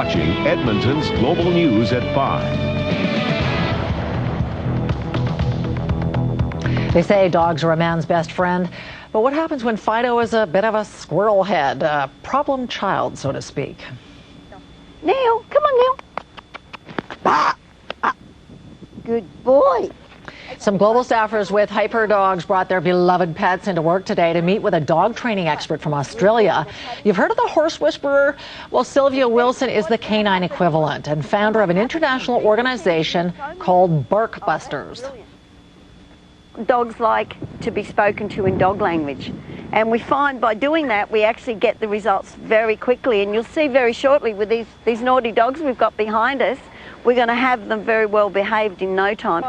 watching Edmonton's Global News at 5. They say dogs are a man's best friend, but what happens when Fido is a bit of a squirrel head, a problem child, so to speak? Neil, come on, Neil. Ah, ah. Good boy. Some global staffers with hyper dogs brought their beloved pets into work today to meet with a dog training expert from Australia. You've heard of the horse whisperer? Well, Sylvia Wilson is the canine equivalent and founder of an international organization called Barkbusters. Dogs like to be spoken to in dog language, and we find by doing that we actually get the results very quickly, and you'll see very shortly with these naughty dogs we've got behind us, we're going to have them very well behaved in no time.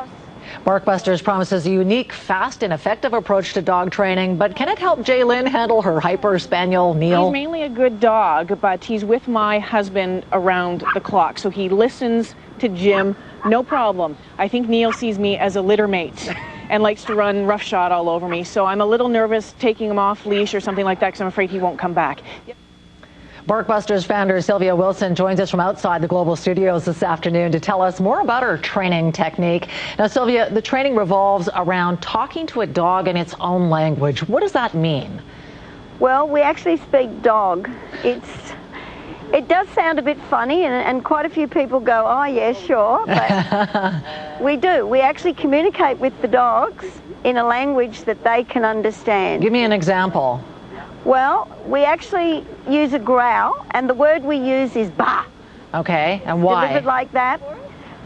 Barkbusters promises a unique, fast and effective approach to dog training, but can it help Jaylyn handle her hyper spaniel Neil? He's mainly a good dog, but he's with my husband around the clock, so he listens to Jim, no problem. I think Neil sees me as a litter mate and likes to run roughshod all over me, so I'm a little nervous taking him off leash or something like that because I'm afraid he won't come back. Barkbusters founder Sylvia Wilson joins us from outside the Global Studios this afternoon to tell us more about her training technique. Now, Sylvia, the training revolves around talking to a dog in its own language. What does that mean? Well, we actually speak dog. It does sound a bit funny, and quite a few people go, oh yeah, sure, but we do. We actually communicate with the dogs in a language that they can understand. Give me an example. Well, we actually use a growl, and the word we use is bah. Okay, and why? Delivered like that,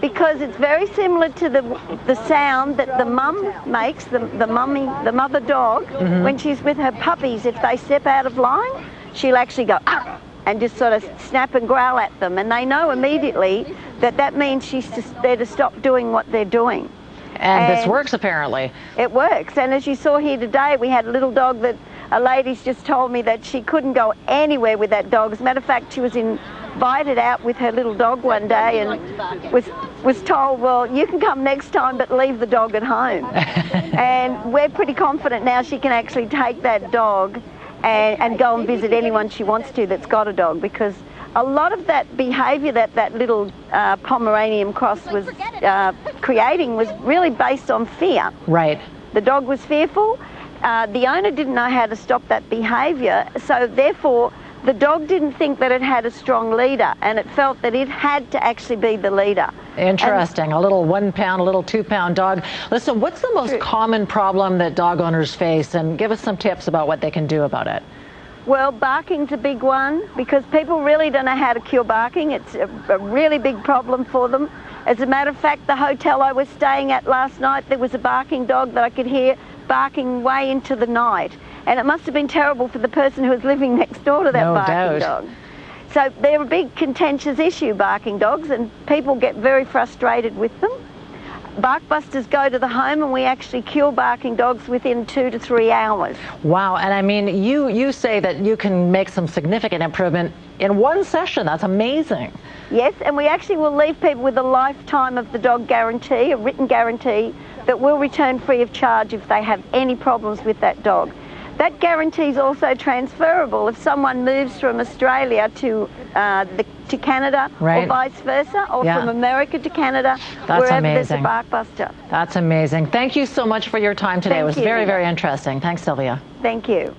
because it's very similar to the sound that the mum makes, the mother dog, when she's with her puppies. If they step out of line, she'll actually go ah, and just sort of snap and growl at them, and they know immediately that that means she's just there to stop doing what they're doing. And this works, apparently. It works, and as you saw here today, we had a little dog that a lady's just told me that she couldn't go anywhere with that dog. As a matter of fact, she was invited out with her little dog one day and was told, well, you can come next time, but leave the dog at home. And we're pretty confident now she can actually take that dog and go and visit anyone she wants to that's got a dog, because a lot of that behaviour that little Pomeranian cross was creating was really based on fear. Right. The dog was fearful. The owner didn't know how to stop that behaviour, so therefore the dog didn't think that it had a strong leader, and it felt that it had to actually be the leader. Interesting. A little 1 pound, a little 2 pound dog. Listen, what's the most common problem that dog owners face, and give us some tips about what they can do about it? Well, barking's a big one, because people really don't know how to cure barking. It's a really big problem for them. As a matter of fact, the hotel I was staying at last night, there was a barking dog that I could hear barking way into the night. And it must have been terrible for the person who was living next door to that barking dog. So they're a big contentious issue, barking dogs, and people get very frustrated with them. Barkbusters go to the home, and we actually cure barking dogs within 2 to 3 hours. Wow, and I mean, you say that you can make some significant improvement in one session. That's amazing. Yes, and we actually will leave people with a lifetime of the dog guarantee, a written guarantee, that will return free of charge if they have any problems with that dog. That guarantee is also transferable if someone moves from Australia to Canada, or vice versa, or from America to Canada, wherever there's a Barkbuster. That's amazing. Thank you so much for your time today. It was very, very interesting. Thanks, Sylvia. Thank you.